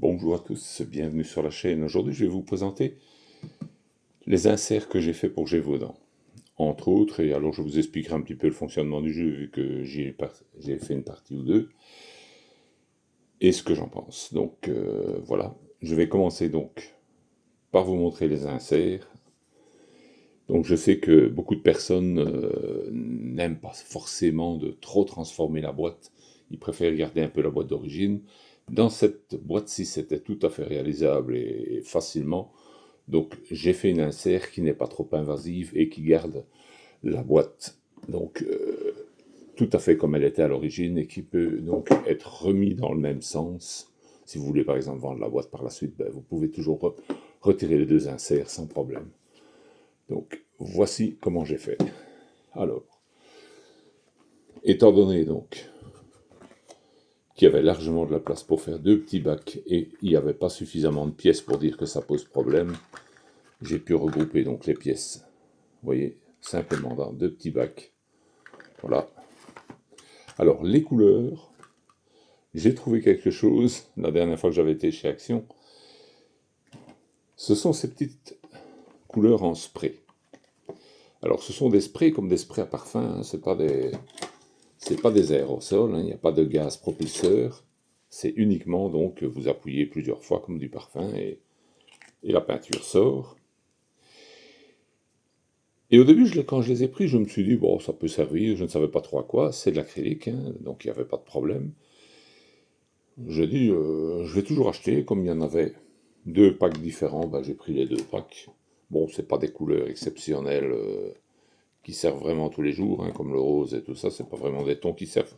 Bonjour à tous, bienvenue sur la chaîne. Aujourd'hui, je vais vous présenter les inserts que j'ai fait pour Gévaudan. Entre autres, et alors je vous expliquerai un petit peu le fonctionnement du jeu, vu que j'ai fait une partie ou deux, et ce que j'en pense. Donc voilà, je vais commencer donc par vous montrer les inserts. Donc je sais que beaucoup de personnes n'aiment pas forcément de trop transformer la boîte. Ils préfèrent garder un peu la boîte d'origine. Dans cette boîte-ci, c'était tout à fait réalisable et facilement. Donc j'ai fait une insert qui n'est pas trop invasive et qui garde la boîte donc tout à fait comme elle était à l'origine et qui peut donc être remis dans le même sens. Si vous voulez par exemple vendre la boîte par la suite, ben, vous pouvez toujours retirer les deux inserts sans problème. Donc voici comment j'ai fait. Alors, étant donné donc qu'il y avait largement de la place pour faire deux petits bacs et il n'y avait pas suffisamment de pièces pour dire que ça pose problème, j'ai pu regrouper donc les pièces. Vous voyez, simplement dans deux petits bacs. Voilà. Alors, les couleurs, j'ai trouvé quelque chose, la dernière fois que j'avais été chez Action, ce sont ces petites couleurs en spray. Alors, ce sont des sprays comme des sprays à parfum, hein, c'est pas des aérosols, hein, il n'y a pas de gaz propulseur, c'est uniquement, donc, vous appuyez plusieurs fois comme du parfum et la peinture sort. Et au début, quand je les ai pris, je me suis dit, bon, ça peut servir, je ne savais pas trop à quoi, c'est de l'acrylique, hein, donc il n'y avait pas de problème. J'ai dit, je vais toujours acheter, comme il y en avait deux packs différents, ben, j'ai pris les deux packs. Bon, c'est pas des couleurs exceptionnelles qui servent vraiment tous les jours, hein, comme le rose et tout ça, c'est pas vraiment des tons qui servent.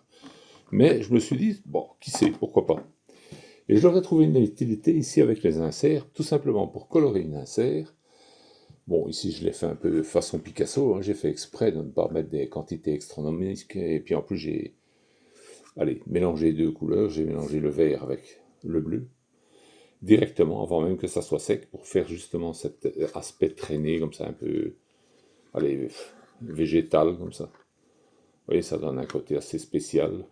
Mais je me suis dit, bon, qui sait, pourquoi pas. Et je leur ai trouvé une utilité ici avec les inserts, tout simplement pour colorer une insert. Bon, ici je l'ai fait un peu façon Picasso, hein, j'ai fait exprès de ne pas mettre des quantités astronomiques, et puis en plus j'ai mélangé deux couleurs, j'ai mélangé le vert avec le bleu, directement, avant même que ça soit sec, pour faire justement cet aspect traîné, comme ça, un peu, allez, végétal, comme ça. Vous voyez, ça donne un côté assez spécial.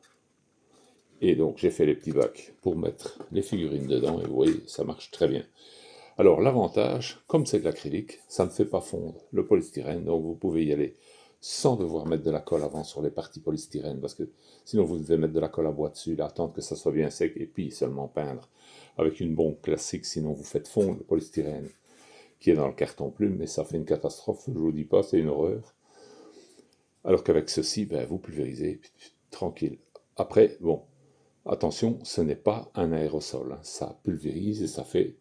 Et donc j'ai fait les petits bacs pour mettre les figurines dedans, et vous voyez, ça marche très bien. Alors l'avantage, comme c'est de l'acrylique, ça ne fait pas fondre le polystyrène, donc vous pouvez y aller sans devoir mettre de la colle avant sur les parties polystyrène, parce que sinon vous devez mettre de la colle à bois dessus, là, attendre que ça soit bien sec, et puis seulement peindre avec une bombe classique, sinon vous faites fondre le polystyrène qui est dans le carton plume, mais ça fait une catastrophe, je ne vous dis pas, c'est une horreur. Alors qu'avec ceci, ben, vous pulvérisez, tranquille. Après, bon, attention, ce n'est pas un aérosol, hein, ça pulvérise et ça fait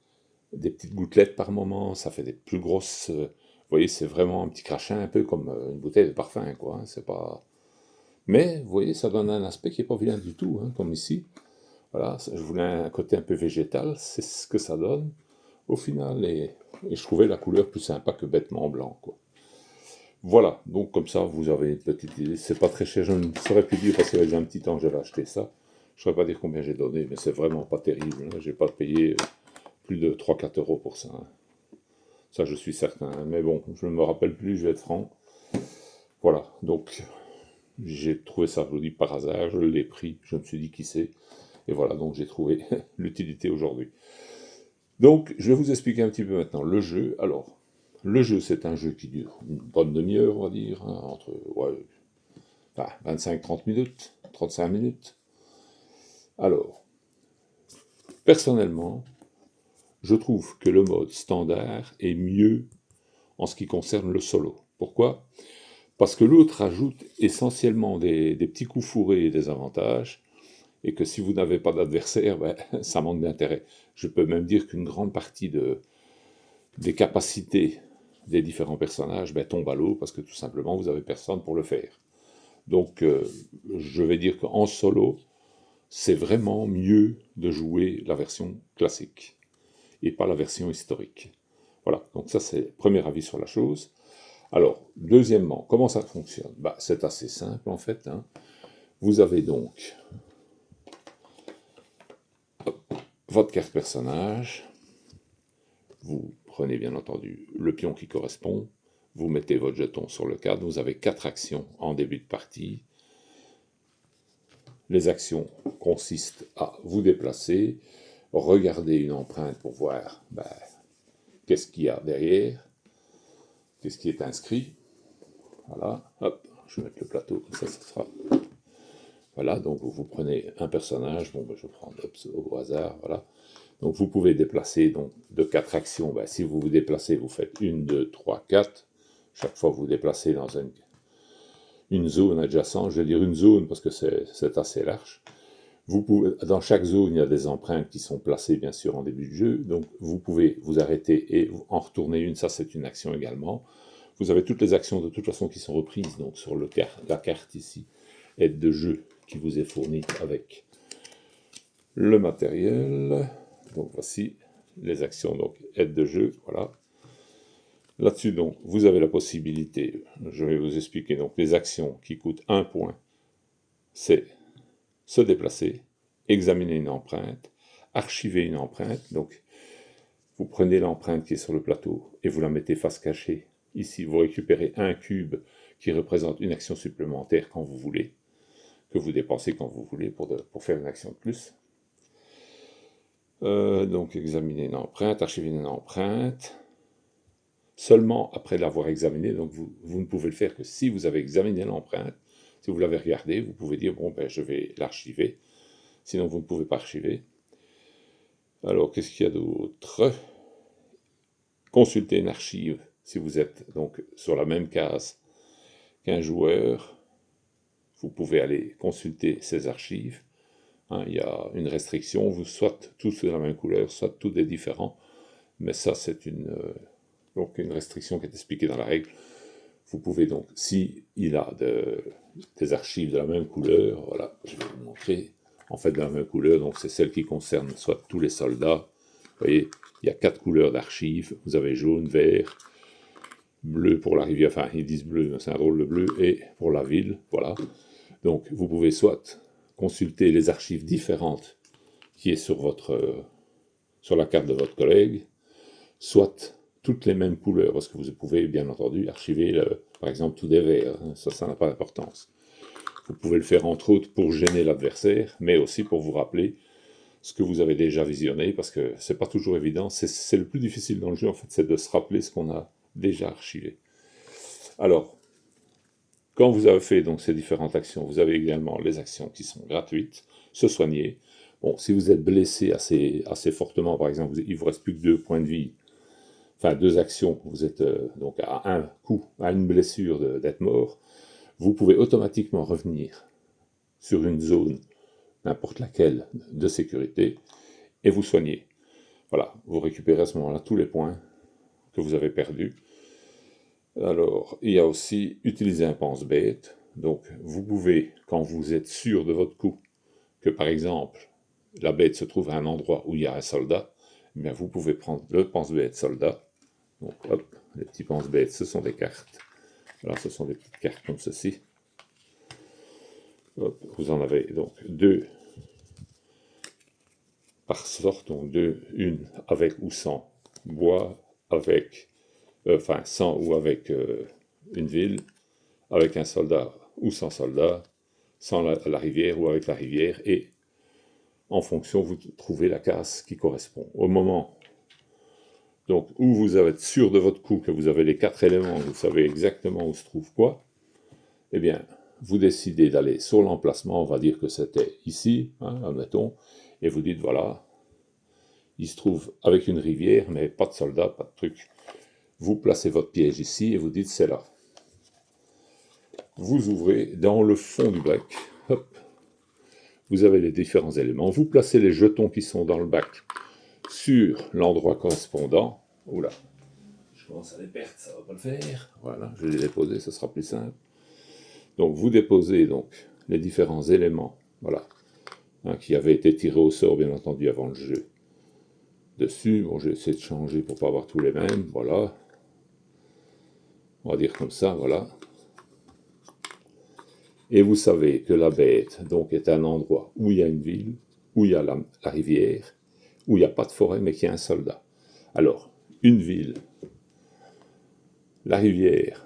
des petites gouttelettes par moment, ça fait des plus grosses. Vous voyez, c'est vraiment un petit crachin, un peu comme une bouteille de parfum, quoi. Hein, c'est pas. Mais vous voyez, ça donne un aspect qui est pas vilain du tout, hein, comme ici. Voilà, je voulais un côté un peu végétal, c'est ce que ça donne au final, et je trouvais la couleur plus sympa que bêtement blanc, quoi. Voilà, donc comme ça, vous avez une petite idée. C'est pas très cher, je ne saurais plus dire parce qu'il y a déjà un petit temps que j'avais acheté ça. Je ne saurais pas dire combien j'ai donné, mais c'est vraiment pas terrible. Hein. J'ai pas payé plus de 3-4 € pour ça. Hein. Ça, je suis certain. Hein. Mais bon, je ne me rappelle plus, je vais être franc. Voilà, donc j'ai trouvé ça, je vous dis, par hasard, je l'ai pris, je me suis dit qui c'est. Et voilà, donc j'ai trouvé l'utilité aujourd'hui. Donc, je vais vous expliquer un petit peu maintenant le jeu. Alors, le jeu, c'est un jeu qui dure une bonne demi-heure, on va dire, hein, entre 25-30 minutes, 35 minutes. Alors, personnellement, je trouve que le mode standard est mieux en ce qui concerne le solo. Pourquoi ? Parce que l'autre ajoute essentiellement des petits coups fourrés et des avantages, et que si vous n'avez pas d'adversaire, ben, ça manque d'intérêt. Je peux même dire qu'une grande partie des capacités des différents personnages ben, tombe à l'eau, parce que tout simplement, vous n'avez personne pour le faire. Donc, je vais dire qu'en solo, c'est vraiment mieux de jouer la version classique, et pas la version historique. Voilà, donc ça c'est le premier avis sur la chose. Alors, deuxièmement, comment ça fonctionne ? Bah, c'est assez simple en fait. Hein. Vous avez donc votre carte personnage, vous prenez bien entendu le pion qui correspond, vous mettez votre jeton sur le cadre, vous avez 4 actions en début de partie. Les actions consistent à vous déplacer, regarder une empreinte pour voir qu'est-ce qu'il y a derrière, qu'est-ce qui est inscrit. Voilà, hop, je vais mettre le plateau, comme ça sera. Voilà, donc vous prenez un personnage, bon, je vais prendre au hasard, voilà. Donc vous pouvez déplacer donc, de 4 actions. Si vous vous déplacez, vous faites 1, 2, 3, 4. Chaque fois que vous vous déplacez dans une zone adjacente, je vais dire une zone parce que c'est assez large. Dans chaque zone, il y a des empreintes qui sont placées, bien sûr, en début de jeu. Donc, vous pouvez vous arrêter et en retourner une. Ça, c'est une action également. Vous avez toutes les actions, de toute façon, qui sont reprises donc, sur la carte ici, aide de jeu qui vous est fournie avec le matériel. Donc, voici les actions, donc, aide de jeu, voilà. Là-dessus, donc, vous avez la possibilité, je vais vous expliquer, donc, les actions qui coûtent 1 point, c'est se déplacer, examiner une empreinte, archiver une empreinte. Donc, vous prenez l'empreinte qui est sur le plateau et vous la mettez face cachée. Ici, vous récupérez un cube qui représente une action supplémentaire quand vous voulez, que vous dépensez quand vous voulez pour faire une action de plus. Donc, examiner une empreinte, archiver une empreinte. Seulement après l'avoir examinée, donc vous ne pouvez le faire que si vous avez examiné l'empreinte. Si vous l'avez regardée, vous pouvez dire, bon, je vais l'archiver. Sinon, vous ne pouvez pas archiver. Alors, qu'est-ce qu'il y a d'autre? Consulter une archive, si vous êtes donc sur la même case qu'un joueur, vous pouvez aller consulter ces archives. Il y a une restriction, vous soit tous de la même couleur, soit tous des différents. Mais ça, c'est donc une restriction qui est expliquée dans la règle. Vous pouvez donc, si il a des archives de la même couleur, voilà, je vais vous montrer, en fait de la même couleur, donc c'est celle qui concerne soit tous les soldats. Vous voyez, il y a 4 couleurs d'archives, vous avez jaune, vert, bleu pour la rivière, enfin ils disent bleu, c'est un drôle de bleu, et pour la ville, voilà. Donc vous pouvez soit consulter les archives différentes qui est sur la carte de votre collègue, soit toutes les mêmes couleurs, parce que vous pouvez bien entendu archiver, par exemple, tout des verts, ça n'a pas d'importance. Vous pouvez le faire entre autres pour gêner l'adversaire, mais aussi pour vous rappeler ce que vous avez déjà visionné, parce que c'est pas toujours évident, c'est le plus difficile dans le jeu en fait, c'est de se rappeler ce qu'on a déjà archivé. Alors, quand vous avez fait donc ces différentes actions, vous avez également les actions qui sont gratuites, se soigner. Bon, si vous êtes blessé assez fortement, par exemple, il vous reste plus que 2 points de vie, enfin 2 actions, vous êtes donc à un coup, à une blessure d'être mort, vous pouvez automatiquement revenir sur une zone, n'importe laquelle, de sécurité, et vous soigner. Voilà, vous récupérez à ce moment-là tous les points que vous avez perdus. Alors, il y a aussi utiliser un pense-bête. Donc, vous pouvez, quand vous êtes sûr de votre coup, que par exemple, la bête se trouve à un endroit où il y a un soldat, eh bien, vous pouvez prendre le pense-bête soldat. Donc, hop, les petits pense-bêtes, ce sont des cartes. Alors, ce sont des petites cartes comme ceci. Hop, vous en avez donc 2 par sorte, donc 2, une avec ou sans bois, avec, sans ou avec une ville, avec un soldat ou sans soldat, sans la rivière ou avec la rivière, et en fonction, vous trouvez la case qui correspond. Au moment donc, où vous êtes sûr de votre coup, que vous avez les 4 éléments, vous savez exactement où se trouve quoi, eh bien, vous décidez d'aller sur l'emplacement, on va dire que c'était ici, admettons, et vous dites, voilà, il se trouve avec une rivière, mais pas de soldats, pas de truc. Vous placez votre piège ici et vous dites, c'est là. Vous ouvrez dans le fond du bac, hop, vous avez les différents éléments, vous placez les jetons qui sont dans le bac sur l'endroit correspondant. Oula, je commence à les perdre, ça va pas le faire. Voilà, je vais les déposer, ce sera plus simple. Donc vous déposez donc les différents éléments, voilà, qui avaient été tirés au sort bien entendu avant le jeu. Dessus, bon, j'ai essayé de changer pour pas avoir tous les mêmes, voilà. On va dire comme ça, voilà. Et vous savez que la bête donc est un endroit où il y a une ville, où il y a la rivière, où il n'y a pas de forêt, mais qu'il y a un soldat. Alors, une ville, la rivière,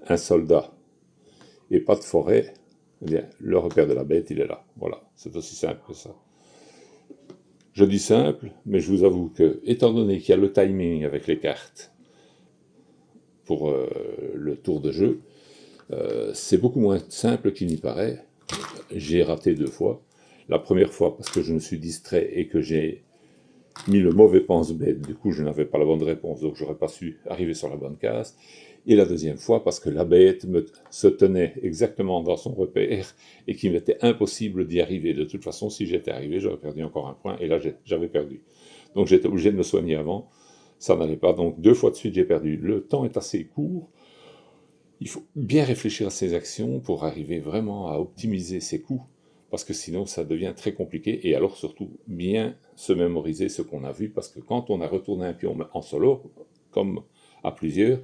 un soldat, et pas de forêt, eh bien, le repère de la bête, il est là. Voilà, c'est aussi simple que ça. Je dis simple, mais je vous avoue que, étant donné qu'il y a le timing avec les cartes pour le tour de jeu, c'est beaucoup moins simple qu'il n'y paraît. J'ai raté 2 fois. La première fois parce que je me suis distrait et que j'ai mis le mauvais pense-bête, du coup je n'avais pas la bonne réponse, donc j'aurais pas su arriver sur la bonne case. Et la deuxième fois parce que la bête se tenait exactement dans son repère et qu'il m'était impossible d'y arriver. De toute façon, si j'étais arrivé, j'aurais perdu encore un point, et là j'avais perdu. Donc j'étais obligé de me soigner avant, ça n'allait pas, donc 2 fois de suite j'ai perdu. Le temps est assez court, il faut bien réfléchir à ses actions pour arriver vraiment à optimiser ses coups, parce que sinon ça devient très compliqué, et alors surtout bien se mémoriser ce qu'on a vu, parce que quand on a retourné un pion en solo, comme à plusieurs,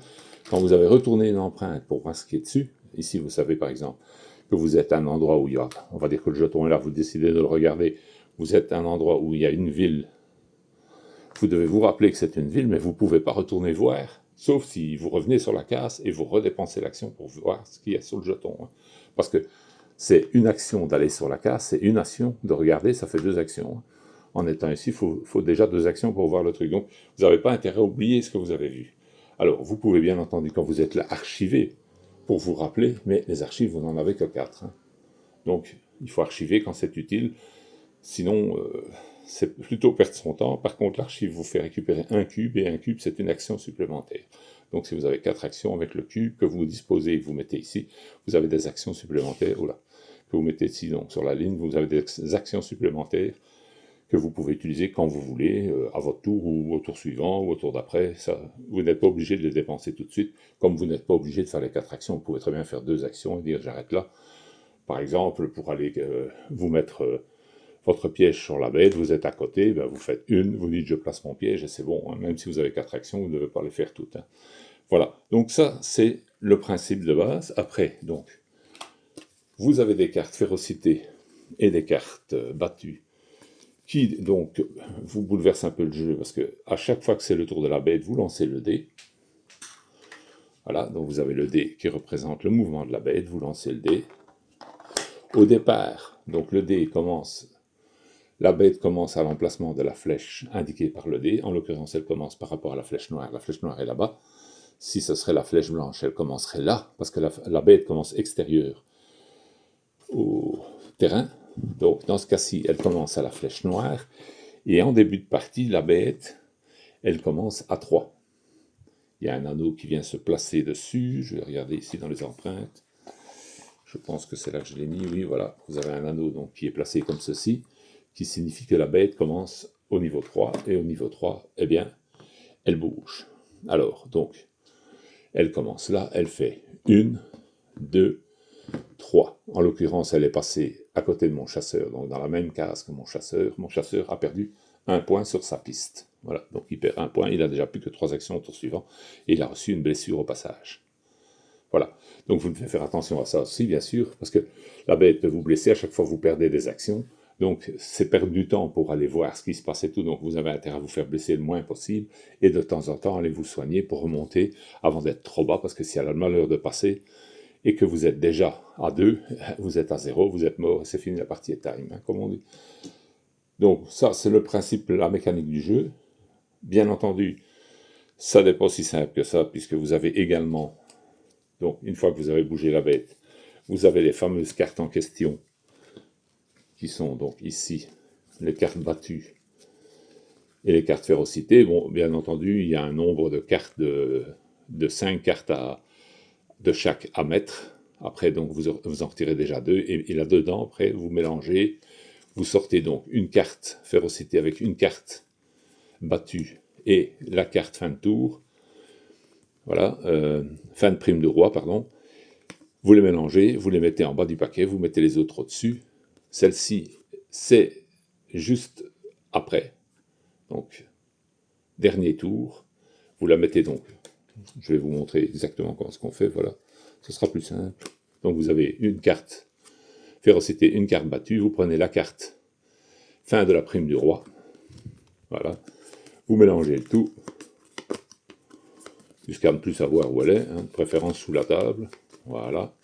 quand vous avez retourné une empreinte pour voir ce qui est dessus, ici vous savez par exemple que vous êtes à un endroit où il y a, on va dire que le jeton est là, vous décidez de le regarder, vous êtes à un endroit où il y a une ville, vous devez vous rappeler que c'est une ville, mais vous ne pouvez pas retourner voir, sauf si vous revenez sur la case et vous redépensez l'action pour voir ce qu'il y a sur le jeton. Parce que c'est une action d'aller sur la case, c'est une action de regarder, ça fait 2 actions. En étant ici, il faut déjà 2 actions pour voir le truc. Donc, vous n'avez pas intérêt à oublier ce que vous avez vu. Alors, vous pouvez bien entendu, quand vous êtes là, archiver pour vous rappeler, mais les archives, vous n'en avez que 4. Donc, il faut archiver quand c'est utile. Sinon, c'est plutôt perdre son temps. Par contre, l'archive vous fait récupérer un cube, et un cube, c'est une action supplémentaire. Donc, si vous avez 4 actions avec le cube que vous disposez et que vous mettez ici, vous avez des actions supplémentaires. Oula, que vous mettez ici, donc sur la ligne, vous avez des actions supplémentaires que vous pouvez utiliser quand vous voulez, à votre tour, ou au tour suivant, ou au tour d'après. Vous n'êtes pas obligé de les dépenser tout de suite. Comme vous n'êtes pas obligé de faire les 4 actions, vous pouvez très bien faire 2 actions et dire j'arrête là. Par exemple, pour aller vous mettre votre piège sur la bête, vous êtes à côté, ben vous faites une, vous dites je place mon piège et c'est bon, hein. Même si vous avez 4 actions, vous ne devez pas les faire toutes. Hein. Voilà, donc ça c'est le principe de base. Après, donc, vous avez des cartes férocité et des cartes battues qui donc vous bouleversent un peu le jeu, parce que à chaque fois que c'est le tour de la bête, vous lancez le dé. Voilà, donc vous avez le dé qui représente le mouvement de la bête, vous lancez le dé. Au départ, donc le dé commence. La bête commence à l'emplacement de la flèche indiquée par le dé. En l'occurrence, elle commence par rapport à la flèche noire. La flèche noire est là-bas. Si ce serait la flèche blanche, elle commencerait là, parce que la bête commence extérieure au terrain. Donc, dans ce cas-ci, elle commence à la flèche noire. Et en début de partie, la bête, elle commence à 3. Il y a un anneau qui vient se placer dessus. Je vais regarder ici dans les empreintes. Je pense que c'est là que je l'ai mis. Oui, voilà. Vous avez un anneau donc, qui est placé comme ceci, qui signifie que la bête commence au niveau 3, et au niveau 3, eh bien, elle bouge. Alors, donc, elle commence là, elle fait 1, 2, 3. En l'occurrence, elle est passée à côté de mon chasseur, donc dans la même case que mon chasseur. Mon chasseur a perdu 1 point sur sa piste. Voilà, donc il perd 1 point, il a déjà plus que 3 actions au tour suivant, et il a reçu une blessure au passage. Voilà, donc vous devez faire attention à ça aussi, bien sûr, parce que la bête peut vous blesser à chaque fois que vous perdez des actions. Donc, c'est perdre du temps pour aller voir ce qui se passe et tout. Donc, vous avez intérêt à vous faire blesser le moins possible. Et de temps en temps, allez vous soigner pour remonter avant d'être trop bas. Parce que si elle a le malheur de passer et que vous êtes déjà à 2, vous êtes à 0, vous êtes mort. C'est fini, la partie est time, hein, comme on dit. Donc, ça, c'est le principe, la mécanique du jeu. Bien entendu, ça n'est pas aussi simple que ça, puisque vous avez également, donc, une fois que vous avez bougé la bête, vous avez les fameuses cartes en question, qui sont donc ici les cartes battues et les cartes férocité. Bon, bien entendu, il y a un nombre de cartes de 5 cartes de chaque à mettre. Après, donc, vous en retirez déjà 2, et là-dedans, après, vous mélangez, vous sortez donc une carte férocité avec une carte battue et la carte fin de tour. Voilà, fin de prime de roi, pardon. Vous les mélangez, vous les mettez en bas du paquet, vous mettez les autres au-dessus. Celle-ci, c'est juste après. Donc, dernier tour, vous la mettez donc. Je vais vous montrer exactement comment ce qu'on fait, voilà. Ce sera plus simple. Donc, vous avez une carte férocité, une carte battue. Vous prenez la carte fin de la prime du roi. Voilà. Vous mélangez le tout, jusqu'à ne plus savoir où elle est, hein, de préférence sous la table. Voilà.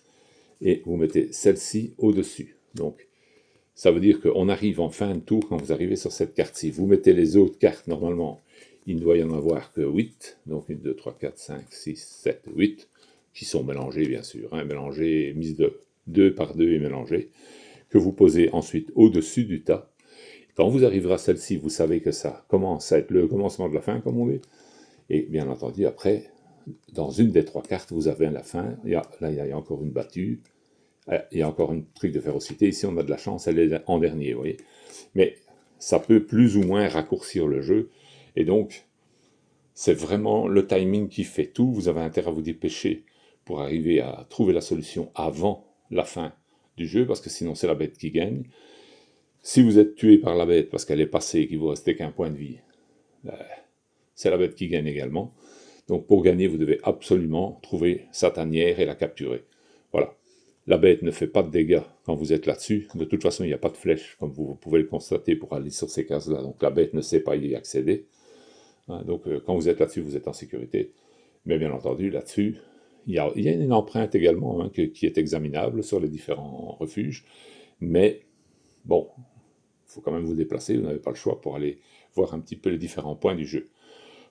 Et vous mettez celle-ci au-dessus. Donc, Ça veut dire qu'on arrive en fin de tour quand vous arrivez sur cette carte-ci. Vous mettez les autres cartes, normalement, il ne doit y en avoir que 8, donc 1, 2, 3, 4, 5, 6, 7, 8, qui sont mélangées, bien sûr, hein, mélangées, mises de 2 par 2 et mélangées, que vous posez ensuite au-dessus du tas. Quand vous arriverez à celle-ci, vous savez que ça commence à être le commencement de la fin, comme on dit, et bien entendu, après, dans une des 3 cartes, vous avez la fin, là, il y a encore une battue, il y a encore un truc de férocité, ici on a de la chance, elle est en dernier, vous voyez. Mais ça peut plus ou moins raccourcir le jeu, et donc, c'est vraiment le timing qui fait tout, vous avez intérêt à vous dépêcher pour arriver à trouver la solution avant la fin du jeu, parce que sinon c'est la bête qui gagne. Si vous êtes tué par la bête parce qu'elle est passée et qu'il vous restait qu'un point de vie, c'est la bête qui gagne également. Donc pour gagner, vous devez absolument trouver sa tanière et la capturer. Voilà. La bête ne fait pas de dégâts quand vous êtes là-dessus. De toute façon, il n'y a pas de flèche, comme vous pouvez le constater pour aller sur ces cases-là. Donc la bête ne sait pas y accéder. Donc quand vous êtes là-dessus, vous êtes en sécurité. Mais bien entendu, là-dessus, il y a une empreinte également hein, qui est examinable sur les différents refuges. Mais bon, il faut quand même vous déplacer, vous n'avez pas le choix pour aller voir un petit peu les différents points du jeu.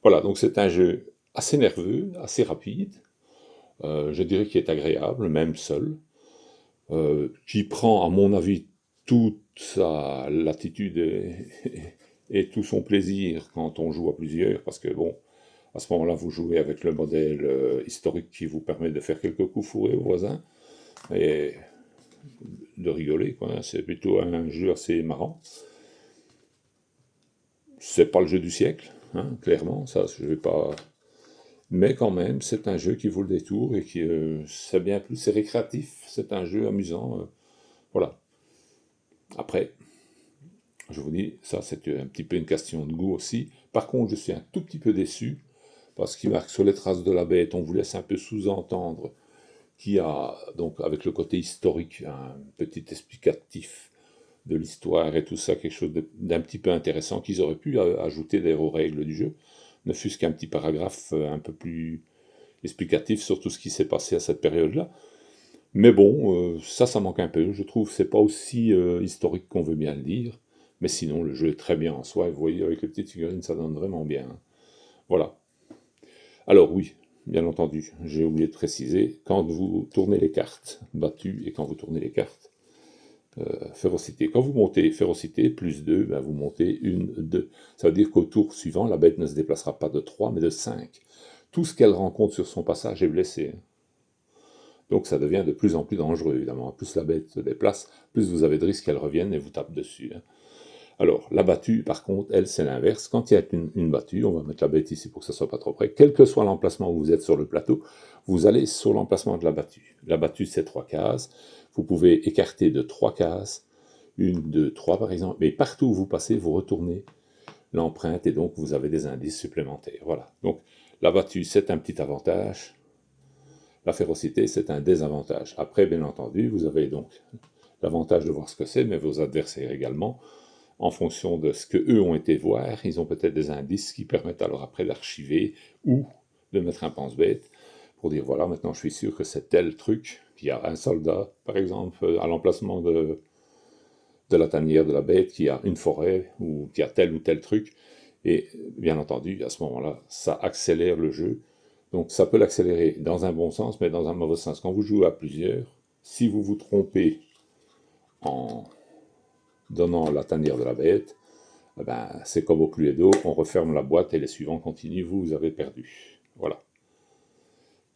Voilà, donc c'est un jeu assez nerveux, assez rapide, je dirais qu'il est agréable, même seul, qui prend, à mon avis, toute sa latitude et tout son plaisir quand on joue à plusieurs, parce que bon, à ce moment-là, vous jouez avec le modèle historique qui vous permet de faire quelques coups fourrés aux voisins, et de rigoler, quoi. C'est plutôt un jeu assez marrant. C'est pas le jeu du siècle, hein, clairement, ça je vais pas. Mais quand même, c'est un jeu qui vaut le détour et qui c'est bien plus, c'est récréatif, c'est un jeu amusant, voilà. Après, je vous dis, ça c'est un petit peu une question de goût aussi. Par contre, je suis un tout petit peu déçu parce qu'il marque sur les traces de la bête, on vous laisse un peu sous-entendre qu'il y a donc avec le côté historique un petit explicatif de l'histoire et tout ça, quelque chose d'un petit peu intéressant qu'ils auraient pu ajouter d'ailleurs aux règles du jeu, ne fût-ce qu'un petit paragraphe un peu plus explicatif sur tout ce qui s'est passé à cette période-là. Mais bon, ça manque un peu, je trouve, c'est pas aussi historique qu'on veut bien le dire, mais sinon le jeu est très bien en soi, et vous voyez avec les petites figurines ça donne vraiment bien. Voilà. Alors oui, bien entendu, j'ai oublié de préciser, quand vous tournez les cartes battues et quand vous tournez les cartes férocité. Quand vous montez férocité, plus 2, ben vous montez une 2. Ça veut dire qu'au tour suivant, la bête ne se déplacera pas de 3, mais de 5. Tout ce qu'elle rencontre sur son passage est blessé. Donc ça devient de plus en plus dangereux, évidemment. Plus la bête se déplace, plus vous avez de risques qu'elle revienne et vous tape dessus. Alors, la battue, par contre, elle, c'est l'inverse. Quand il y a une battue, on va mettre la bête ici pour que ça soit pas trop près, quel que soit l'emplacement où vous êtes sur le plateau, vous allez sur l'emplacement de la battue. La battue, c'est 3 cases. Vous pouvez écarter de 3 cases, 1, 2, 3 par exemple, mais partout où vous passez, vous retournez l'empreinte et donc vous avez des indices supplémentaires. Voilà. Donc, la battue, c'est un petit avantage. La férocité, c'est un désavantage. Après, bien entendu, vous avez donc l'avantage de voir ce que c'est, mais vos adversaires également. En fonction de ce qu'eux ont été voir, ils ont peut-être des indices qui permettent alors après d'archiver ou de mettre un pense-bête pour dire voilà, maintenant je suis sûr que c'est tel truc, qu'il y a un soldat, par exemple, à l'emplacement de la tanière de la bête, qu'il y a une forêt ou qu'il y a tel ou tel truc. Et bien entendu, à ce moment-là, ça accélère le jeu. Donc ça peut l'accélérer dans un bon sens, mais dans un mauvais sens. Quand vous jouez à plusieurs, si vous vous trompez en donnant la tanière de la bête, eh ben, c'est comme au Cluedo, on referme la boîte et les suivants continuent, vous avez perdu. Voilà.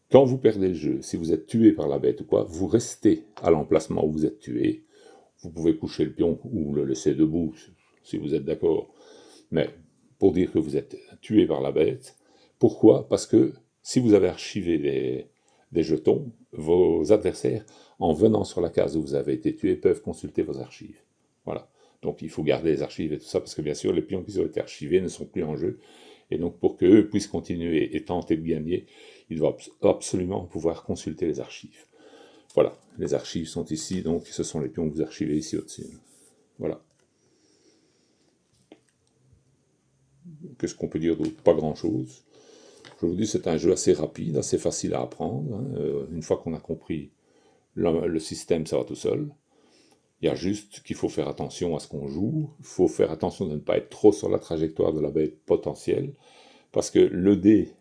Quand vous perdez le jeu, si vous êtes tué par la bête ou quoi, vous restez à l'emplacement où vous êtes tué. Vous pouvez coucher le pion ou le laisser debout, si vous êtes d'accord. Mais pour dire que vous êtes tué par la bête, pourquoi? Parce que si vous avez archivé des jetons, vos adversaires, en venant sur la case où vous avez été tué, peuvent consulter vos archives. Voilà. Donc il faut garder les archives et tout ça, parce que bien sûr, les pions qui ont été archivés ne sont plus en jeu. Et donc pour qu'eux puissent continuer et tenter de gagner, ils doivent absolument pouvoir consulter les archives. Voilà, les archives sont ici, donc ce sont les pions que vous archivez ici au-dessus. Voilà. Qu'est-ce qu'on peut dire d'autre? Pas grand-chose. Je vous dis, c'est un jeu assez rapide, assez facile à apprendre. Hein. Une fois qu'on a compris le système, ça va tout seul. Il y a juste qu'il faut faire attention à ce qu'on joue, il faut faire attention de ne pas être trop sur la trajectoire de la bête potentielle, parce que le dé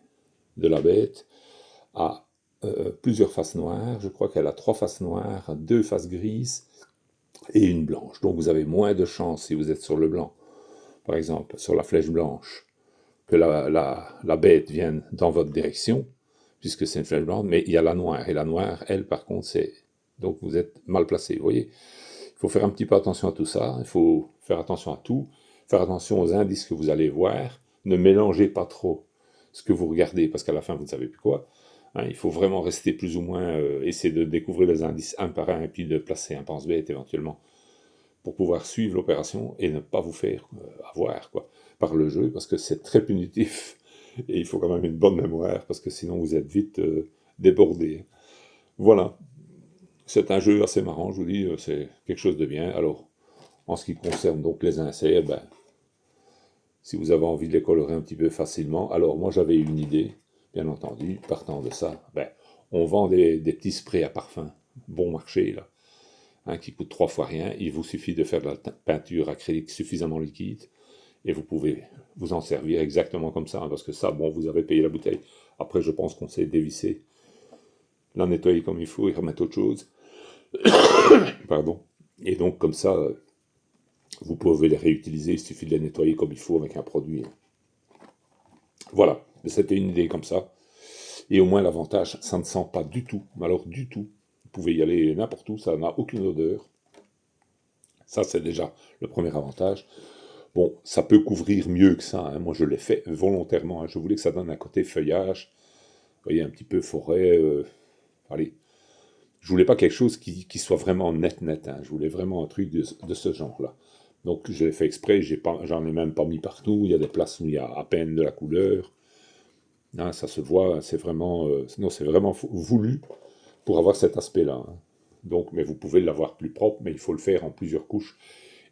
de la bête a plusieurs faces noires, je crois qu'elle a 3 faces noires, 2 faces grises et une blanche. Donc vous avez moins de chances si vous êtes sur le blanc, par exemple sur la flèche blanche, que la bête vienne dans votre direction, puisque c'est une flèche blanche, mais il y a la noire, et la noire, elle, par contre, c'est... Donc vous êtes mal placé, vous voyez. Il faut faire un petit peu attention à tout ça, il faut faire attention à tout, faire attention aux indices que vous allez voir, ne mélangez pas trop ce que vous regardez, parce qu'à la fin, vous ne savez plus quoi. Hein, il faut vraiment rester plus ou moins, essayer de découvrir les indices un par un, et puis de placer un pense-bête éventuellement, pour pouvoir suivre l'opération et ne pas vous faire avoir quoi, par le jeu, parce que c'est très punitif, et il faut quand même une bonne mémoire, parce que sinon vous êtes vite débordé. Voilà, c'est un jeu assez marrant, je vous dis, c'est quelque chose de bien. Alors, en ce qui concerne donc les inserts, ben, si vous avez envie de les colorer un petit peu facilement, alors moi j'avais une idée, bien entendu, partant de ça, ben, on vend des petits sprays à parfum, bon marché là, hein, qui coûtent 3 fois rien, il vous suffit de faire de la peinture acrylique suffisamment liquide, et vous pouvez vous en servir exactement comme ça, hein, parce que ça, bon, vous avez payé la bouteille. Après, je pense qu'on sait dévisser, la nettoyer comme il faut et remettre autre chose. Pardon. Et donc, comme ça, vous pouvez les réutiliser, il suffit de les nettoyer comme il faut avec un produit. Voilà, c'était une idée comme ça. Et au moins, l'avantage, ça ne sent pas du tout, mais alors du tout. Vous pouvez y aller n'importe où, ça n'a aucune odeur. Ça, c'est déjà le premier avantage. Bon, ça peut couvrir mieux que ça, hein. Moi, je l'ai fait volontairement, hein. Je voulais que ça donne un côté feuillage, vous voyez, un petit peu forêt. Allez, je voulais pas quelque chose qui soit vraiment net, hein. Je voulais vraiment un truc de ce genre-là. Donc, je l'ai fait exprès, j'en ai même pas mis partout. Il y a des places où il y a à peine de la couleur. Hein, ça se voit, c'est vraiment, non, c'est vraiment voulu pour avoir cet aspect-là, hein. Donc, mais vous pouvez l'avoir plus propre, mais il faut le faire en plusieurs couches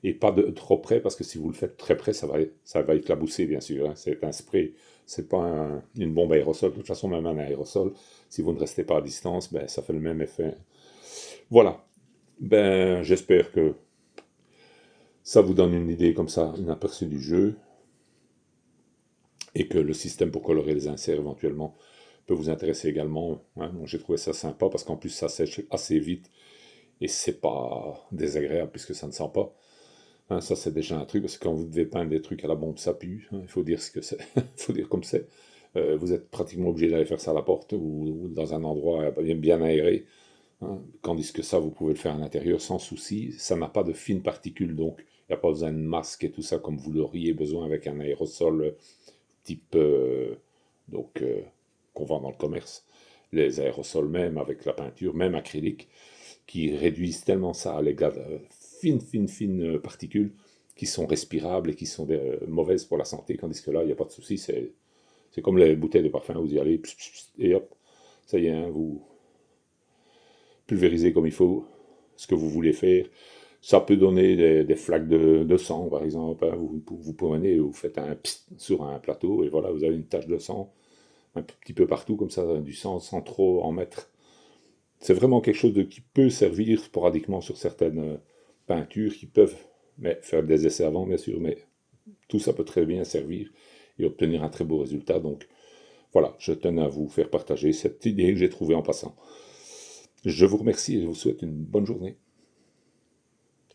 et pas de trop près, parce que si vous le faites très près, ça va éclabousser, bien sûr, hein. C'est un spray, c'est pas une bombe aérosol. De toute façon, même un aérosol, si vous ne restez pas à distance, ben, ça fait le même effet. Voilà. Ben, j'espère que ça vous donne une idée comme ça, un aperçu du jeu, et que le système pour colorer les inserts éventuellement peut vous intéresser également, hein. Bon, j'ai trouvé ça sympa parce qu'en plus ça sèche assez vite et c'est pas désagréable puisque ça ne sent pas. Hein, ça c'est déjà un truc, parce que quand vous devez peindre des trucs à la bombe, ça pue, hein, il faut dire ce que c'est, il faut dire comme c'est. Vous êtes pratiquement obligé d'aller faire ça à la porte ou dans un endroit bien aéré, hein, tandis que ça, vous pouvez le faire à l'intérieur sans souci. Ça n'a pas de fines particules, donc il n'y a pas besoin de masque et tout ça comme vous l'auriez besoin avec un aérosol type donc qu'on vend dans le commerce. Les aérosols même, avec la peinture, même acrylique, qui réduisent tellement ça à l'égal fines particules qui sont respirables et qui sont mauvaises pour la santé, tandis que là, il n'y a pas de souci, c'est comme les bouteilles de parfum, vous y allez, et hop, ça y est, hein, vous pulvérisez comme il faut ce que vous voulez faire. Ça peut donner des flaques de sang, par exemple, hein. Vous prenez, vous faites un psst sur un plateau, et voilà, vous avez une tache de sang, un petit peu partout, comme ça, du sang, sans trop en mettre. C'est vraiment quelque chose qui peut servir sporadiquement sur certaines peintures qui peuvent faire des essais avant, bien sûr, mais tout ça peut très bien servir et obtenir un très beau résultat. Donc voilà, je tenais à vous faire partager cette idée que j'ai trouvée en passant. Je vous remercie et je vous souhaite une bonne journée.